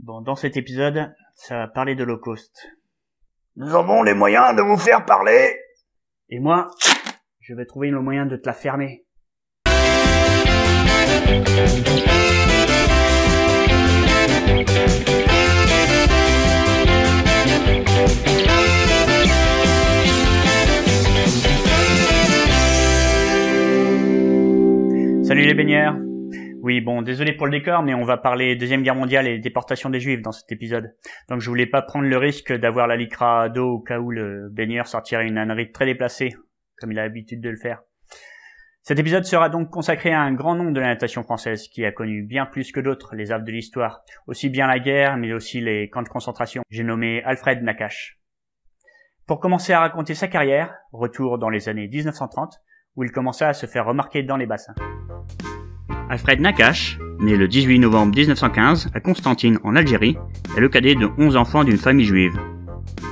Bon, dans cet épisode, ça va parler de l'Holocauste. Nous avons les moyens de vous faire parler. Et moi, je vais trouver le moyen de te la fermer. Salut les baigneurs. Oui, bon, désolé pour le décor, mais on va parler Deuxième Guerre mondiale et déportation des Juifs dans cet épisode. Donc je voulais pas prendre le risque d'avoir la lycra à dos au cas où le baigneur sortirait une ânerie très déplacée, comme il a l'habitude de le faire. Cet épisode sera donc consacré à un grand nom de la natation française qui a connu bien plus que d'autres les affres de l'histoire, aussi bien la guerre, mais aussi les camps de concentration. J'ai nommé Alfred Nakache. Pour commencer à raconter sa carrière, retour dans les années 1930, où il commença à se faire remarquer dans les bassins. Alfred Nakache, né le 18 novembre 1915 à Constantine en Algérie, est le cadet de 11 enfants d'une famille juive.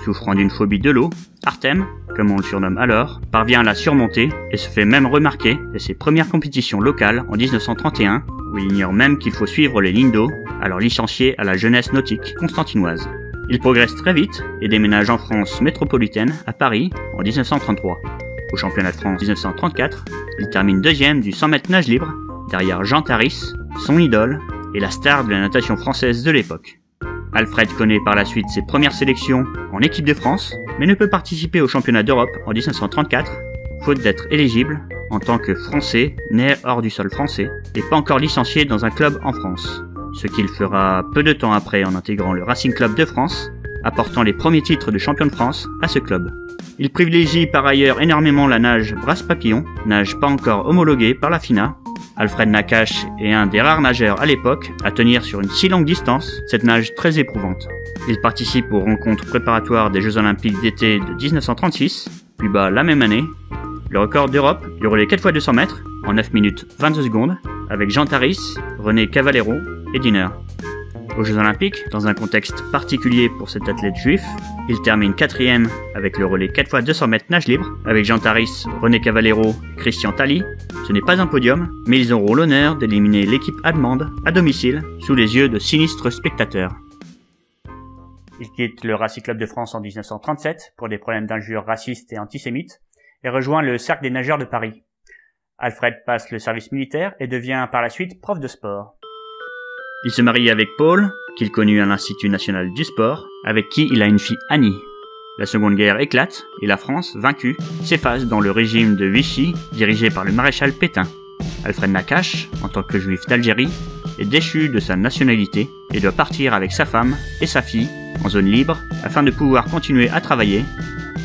Souffrant d'une phobie de l'eau, Artem, comme on le surnomme alors, parvient à la surmonter et se fait même remarquer dès ses premières compétitions locales en 1931, où il ignore même qu'il faut suivre les lignes d'eau, alors licencié à la jeunesse nautique constantinoise. Il progresse très vite et déménage en France métropolitaine, à Paris, en 1933. Au championnat de France 1934, il termine deuxième du 100 mètres nage libre, derrière Jean Taris, son idole, et la star de la natation française de l'époque. Alfred connaît par la suite ses premières sélections en équipe de France, mais ne peut participer au championnat d'Europe en 1934, faute d'être éligible en tant que Français né hors du sol français et pas encore licencié dans un club en France. Ce qu'il fera peu de temps après en intégrant le Racing Club de France, apportant les premiers titres de champion de France à ce club. Il privilégie par ailleurs énormément la nage brasse papillon, nage pas encore homologuée par la FINA. Alfred Nakache est un des rares nageurs à l'époque à tenir sur une si longue distance cette nage très éprouvante. Il participe aux rencontres préparatoires des Jeux Olympiques d'été de 1936, puis bat la même année le record d'Europe du relais 4x200 mètres en 9 minutes 22 secondes avec Jean Taris, René Cavallero et Diner. Aux Jeux Olympiques, dans un contexte particulier pour cet athlète juif, il termine 4e avec le relais 4x200 mètres nage libre, avec Jean Taris, René Cavallero et Christian Tally. Ce n'est pas un podium, mais ils auront l'honneur d'éliminer l'équipe allemande à domicile, sous les yeux de sinistres spectateurs. Il quitte le Racing Club de France en 1937 pour des problèmes d'injures racistes et antisémites, et rejoint le Cercle des nageurs de Paris. Alfred passe le service militaire et devient par la suite prof de sport. Il se marie avec Paul, qu'il connut à l'Institut national du sport, avec qui il a une fille Annie. La Seconde Guerre éclate et la France, vaincue, s'efface dans le régime de Vichy dirigé par le maréchal Pétain. Alfred Nakache, en tant que juif d'Algérie, est déchu de sa nationalité et doit partir avec sa femme et sa fille en zone libre afin de pouvoir continuer à travailler.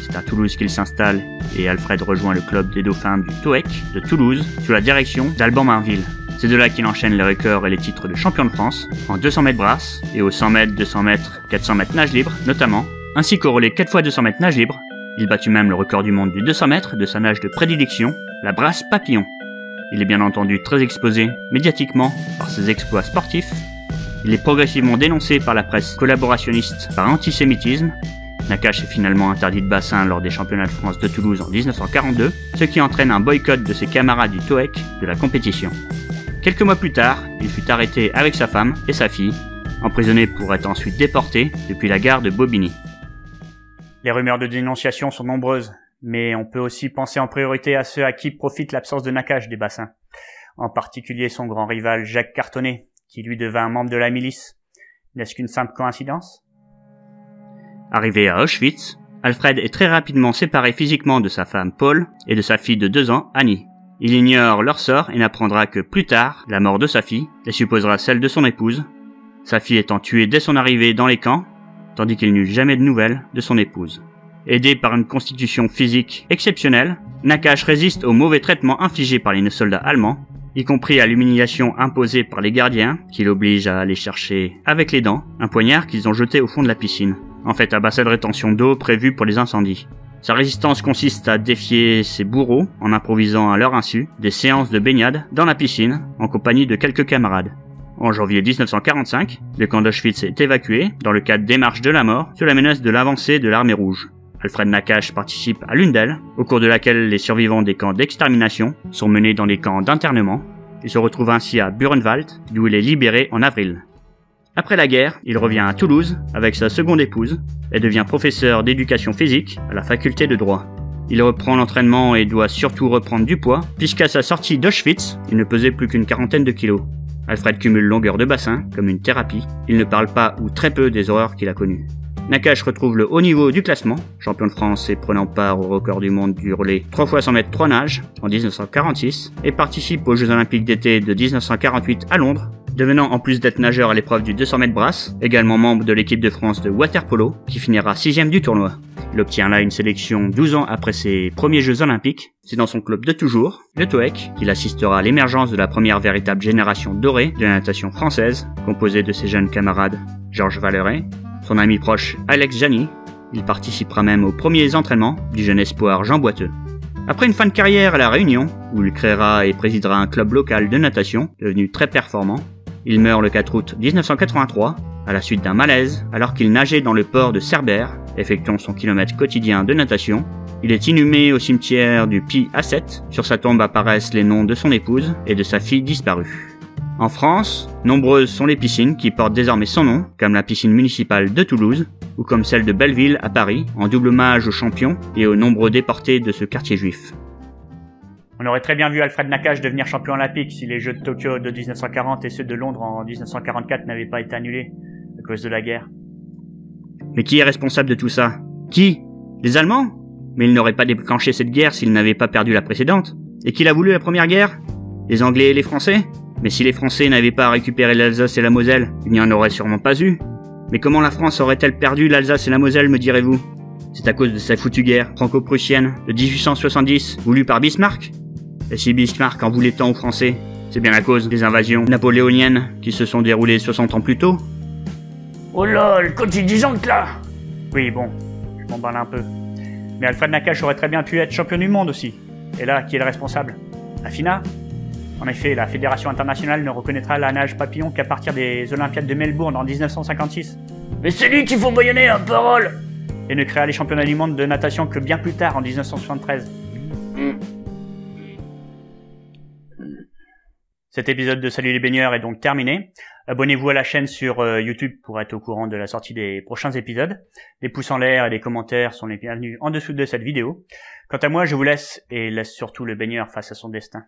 C'est à Toulouse qu'il s'installe et Alfred rejoint le club des dauphins du TOEC de Toulouse sous la direction d'Alban Marville. C'est de là qu'il enchaîne les records et les titres de champion de France en 200 mètres brasse et aux 100 mètres, 200 mètres, 400 mètres nage libre notamment, ainsi qu'au relais 4x200 mètres nage libre. Il battu même le record du monde du 200 mètres de sa nage de prédilection, la brasse papillon. Il est bien entendu très exposé médiatiquement par ses exploits sportifs. Il est progressivement dénoncé par la presse collaborationniste par antisémitisme. Nakache est finalement interdit de bassin lors des championnats de France de Toulouse en 1942, ce qui entraîne un boycott de ses camarades du TOEC de la compétition. Quelques mois plus tard, il fut arrêté avec sa femme et sa fille, emprisonné pour être ensuite déporté depuis la gare de Bobigny. Les rumeurs de dénonciation sont nombreuses, mais on peut aussi penser en priorité à ceux à qui profite l'absence de Nakache des bassins, en particulier son grand rival Jacques Cartonnet, qui lui devint membre de la milice. N'est-ce qu'une simple coïncidence ? Arrivé à Auschwitz, Alfred est très rapidement séparé physiquement de sa femme Paul et de sa fille de 2 ans, Annie. Il ignore leur sort et n'apprendra que plus tard la mort de sa fille et supposera celle de son épouse, sa fille étant tuée dès son arrivée dans les camps, tandis qu'il n'eut jamais de nouvelles de son épouse. Aidé par une constitution physique exceptionnelle, Nakache résiste aux mauvais traitements infligés par les soldats allemands, y compris à l'humiliation imposée par les gardiens, qui l'obligent à aller chercher, avec les dents, un poignard qu'ils ont jeté au fond de la piscine, en fait un bassin de rétention d'eau prévu pour les incendies. Sa résistance consiste à défier ses bourreaux en improvisant à leur insu des séances de baignade dans la piscine en compagnie de quelques camarades. En janvier 1945, le camp d'Auschwitz est évacué dans le cadre des marches de la mort sous la menace de l'avancée de l'armée rouge. Alfred Nakache participe à l'une d'elles, au cours de laquelle les survivants des camps d'extermination sont menés dans des camps d'internement. Il se retrouve ainsi à Buchenwald, d'où il est libéré en avril. Après la guerre, il revient à Toulouse avec sa seconde épouse et devient professeur d'éducation physique à la faculté de droit. Il reprend l'entraînement et doit surtout reprendre du poids, puisqu'à sa sortie d'Auschwitz, il ne pesait plus qu'une quarantaine de kilos. Alfred cumule longueur de bassin, comme une thérapie. Il ne parle pas ou très peu des horreurs qu'il a connues. Nakache retrouve le haut niveau du classement, champion de France et prenant part au record du monde du relais 3 x 100 mètres 3 nages en 1946, et participe aux Jeux Olympiques d'été de 1948 à Londres, devenant en plus d'être nageur à l'épreuve du 200 mètres brasse, également membre de l'équipe de France de water-polo, qui finira 6ème du tournoi. Il obtient là une sélection 12 ans après ses premiers Jeux Olympiques. C'est dans son club de toujours, le TOEC, qu'il assistera à l'émergence de la première véritable génération dorée de la natation française, composée de ses jeunes camarades Georges Valeret, son ami proche Alex Jany. Il participera même aux premiers entraînements du jeune espoir Jean Boiteux. Après une fin de carrière à La Réunion, où il créera et présidera un club local de natation, devenu très performant, il meurt le 4 août 1983, à la suite d'un malaise, alors qu'il nageait dans le port de Cerbère, effectuant son kilomètre quotidien de natation. Il est inhumé au cimetière du Pi A7. Sur sa tombe apparaissent les noms de son épouse et de sa fille disparue. En France, nombreuses sont les piscines qui portent désormais son nom, comme la piscine municipale de Toulouse, ou comme celle de Belleville à Paris, en double hommage aux champions et aux nombreux déportés de ce quartier juif. On aurait très bien vu Alfred Nakache devenir champion olympique si les Jeux de Tokyo de 1940 et ceux de Londres en 1944 n'avaient pas été annulés à cause de la guerre. Mais qui est responsable de tout ça? Qui? Les Allemands? Mais ils n'auraient pas déclenché cette guerre s'ils n'avaient pas perdu la précédente. Et qui l'a voulu la première guerre? Les Anglais et les Français? Mais si les Français n'avaient pas récupéré l'Alsace et la Moselle, il n'y en aurait sûrement pas eu. Mais comment la France aurait-elle perdu l'Alsace et la Moselle, me direz-vous? C'est à cause de cette foutue guerre franco-prussienne de 1870, voulue par Bismarck? Et si Bismarck en voulait tant aux Français, c'est bien à cause des invasions napoléoniennes qui se sont déroulées 60 ans plus tôt. Oh lol, quotidienne là. Oui, bon, je m'emballe un peu. Mais Alfred Nakache aurait très bien pu être champion du monde aussi. Et là, qui est le responsable? La FINA? En effet, la Fédération internationale ne reconnaîtra la nage papillon qu'à partir des Olympiades de Melbourne en 1956. Mais c'est lui qu'il faut moyenner en parole. Et ne créera les championnats du monde de natation que bien plus tard, en 1973. Cet épisode de Salut les baigneurs est donc terminé. Abonnez-vous à la chaîne sur YouTube pour être au courant de la sortie des prochains épisodes. Des pouces en l'air et des commentaires sont les bienvenus en dessous de cette vidéo. Quant à moi, je vous laisse et laisse surtout le baigneur face à son destin.